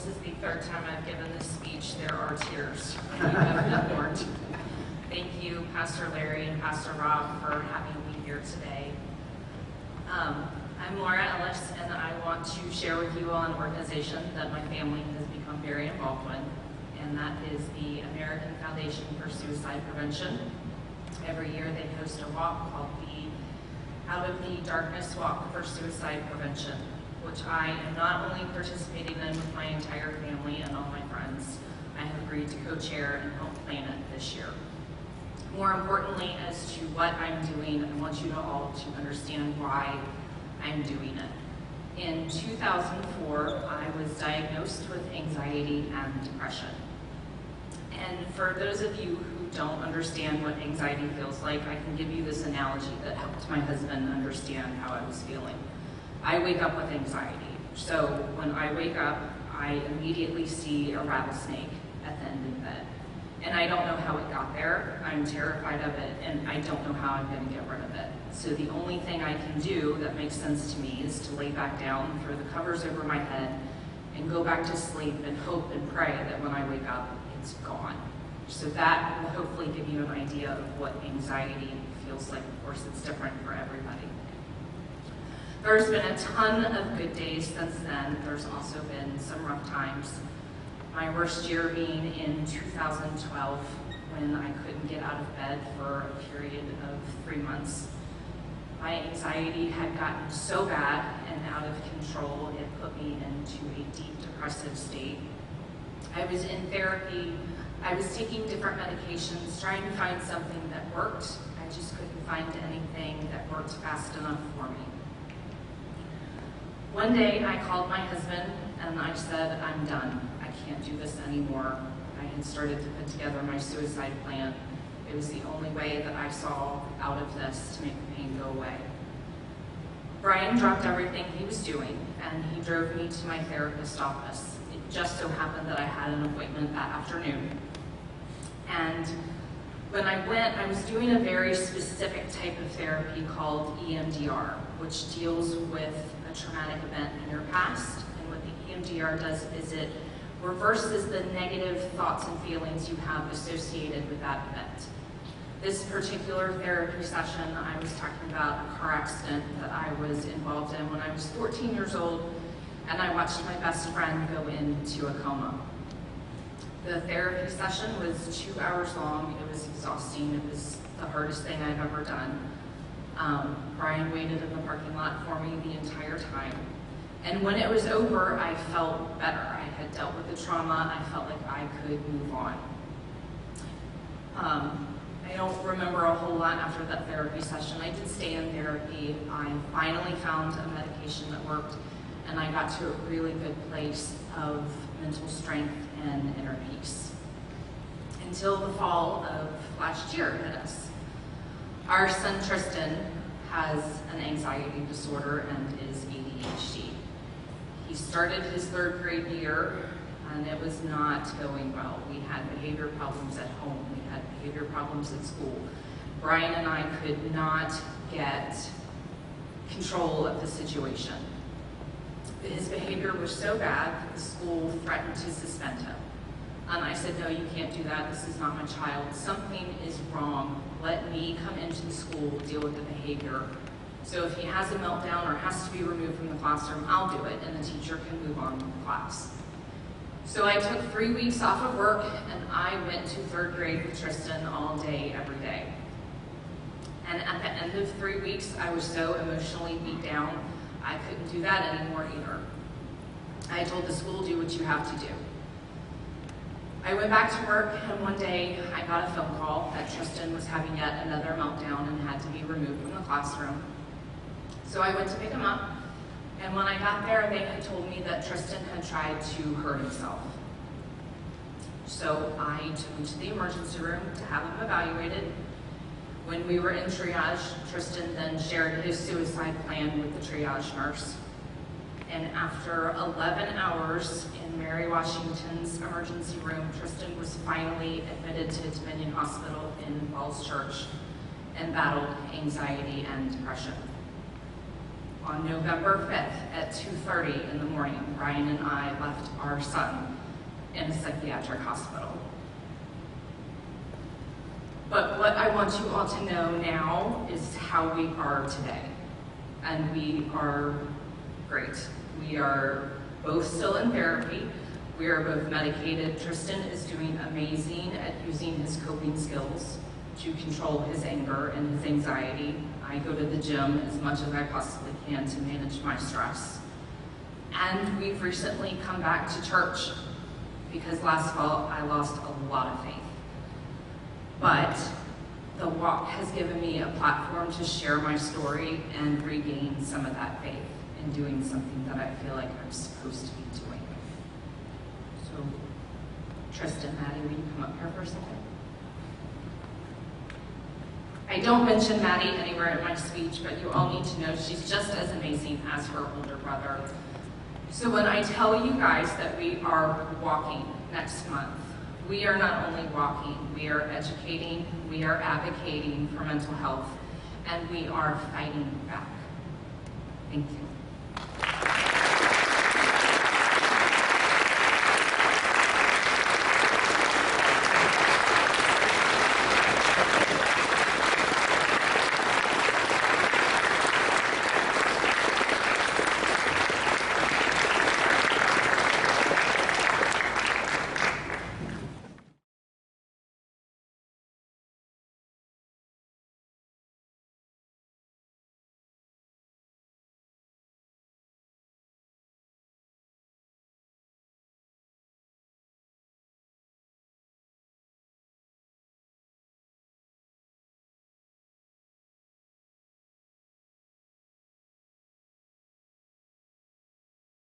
this is the third time I've given this speech. There are tears. You have been warned. Thank you, Pastor Larry and Pastor Rob, for having me here today. I'm Laura Ellis, and I want to share with you all an organization that my family has become very involved in, and that is the American Foundation for Suicide Prevention. Every year they host a walk called the Out of the Darkness Walk for Suicide Prevention, which I am not only participating in with my entire family and all my friends, I have agreed to co-chair and help plan it this year. More importantly, as to what I'm doing, I want you all to understand why I'm doing it. In 2004, I was diagnosed with anxiety and depression. And for those of you who don't understand what anxiety feels like, I can give you this analogy that helped my husband understand how I was feeling. I wake up with anxiety. So when I wake up, I immediately see a rattlesnake at the end of the bed. And I don't know how it got there. I'm terrified of it, and I don't know how I'm going to get rid of it. So the only thing I can do that makes sense to me is to lay back down, throw the covers over my head, and go back to sleep and hope and pray that when I wake up, it's gone. So that will hopefully give you an idea of what anxiety feels like. Of course, it's different for everybody. There's been a ton of good days since then. There's also been some rough times. My worst year being in 2012, when I couldn't get out of bed for a period of 3 months. My anxiety had gotten so bad and out of control, it put me into a deep depressive state. I was in therapy. I was taking different medications, trying to find something that worked. I just couldn't find anything that worked fast enough for me. One day I called my husband and I said, I'm done. I can't do this anymore. I had started to put together my suicide plan. It was the only way that I saw out of this to make the pain go away. Brian dropped everything he was doing and he drove me to my therapist's office. It just so happened that I had an appointment that afternoon. And when I went, I was doing a very specific type of therapy called EMDR, which deals with a traumatic event in your past. And what the EMDR does is it reverses the negative thoughts and feelings you have associated with that event. This particular therapy session, I was talking about a car accident that I was involved in when I was 14 years old, and I watched my best friend go into a coma. The therapy session was 2 hours long. It was exhausting. It was the hardest thing I've ever done. Brian waited in the parking lot for me the entire time. And when it was over, I felt better. I had dealt with the trauma. I felt like I could move on. I don't remember a whole lot after that therapy session. I did stay in therapy. I finally found a medication that worked, and I got to a really good place of mental strength and inner peace. Until the fall of last year hit us. Our son Tristan has an anxiety disorder and is ADHD. He started his 3rd grade year and it was not going well. We had behavior problems at home. We had behavior problems at school. Brian and I could not get control of the situation. His behavior was so bad that the school threatened to suspend him. And I said, no, you can't do that. This is not my child. Something is wrong. Let me come into the school, deal with the behavior. So if he has a meltdown or has to be removed from the classroom, I'll do it, and the teacher can move on with the class. So I took 3 weeks off of work, and I went to 3rd grade with Tristan all day, every day. And at the end of 3 weeks, I was so emotionally beat down, I couldn't do that anymore either. I told the school, do what you have to do. I went back to work, and one day I got a phone call that Tristan was having yet another meltdown and had to be removed from the classroom. So I went to pick him up, and when I got there, they had told me that Tristan had tried to hurt himself. So I took him to the emergency room to have him evaluated. When we were in triage, Tristan then shared his suicide plan with the triage nurse. And after 11 hours in Mary Washington's emergency room, Tristan was finally admitted to Dominion Hospital in Falls Church and battled anxiety and depression. On November 5th at 2:30 in the morning, Brian and I left our son in a psychiatric hospital. But what I want you all to know now is how we are today. And we are great. We are both still in therapy. We are both medicated. Tristan is doing amazing at using his coping skills to control his anger and his anxiety. I go to the gym as much as I possibly can to manage my stress. And we've recently come back to church because last fall I lost a lot of faith. But the walk has given me a platform to share my story and regain some of that faith in doing something that I feel like I'm supposed to be doing. So, Tristan, Maddie, will you come up here for a second? I don't mention Maddie anywhere in my speech, but you all need to know she's just as amazing as her older brother. So when I tell you guys that we are walking next month, we are not only walking, we are educating, we are advocating for mental health, and we are fighting back. Thank you.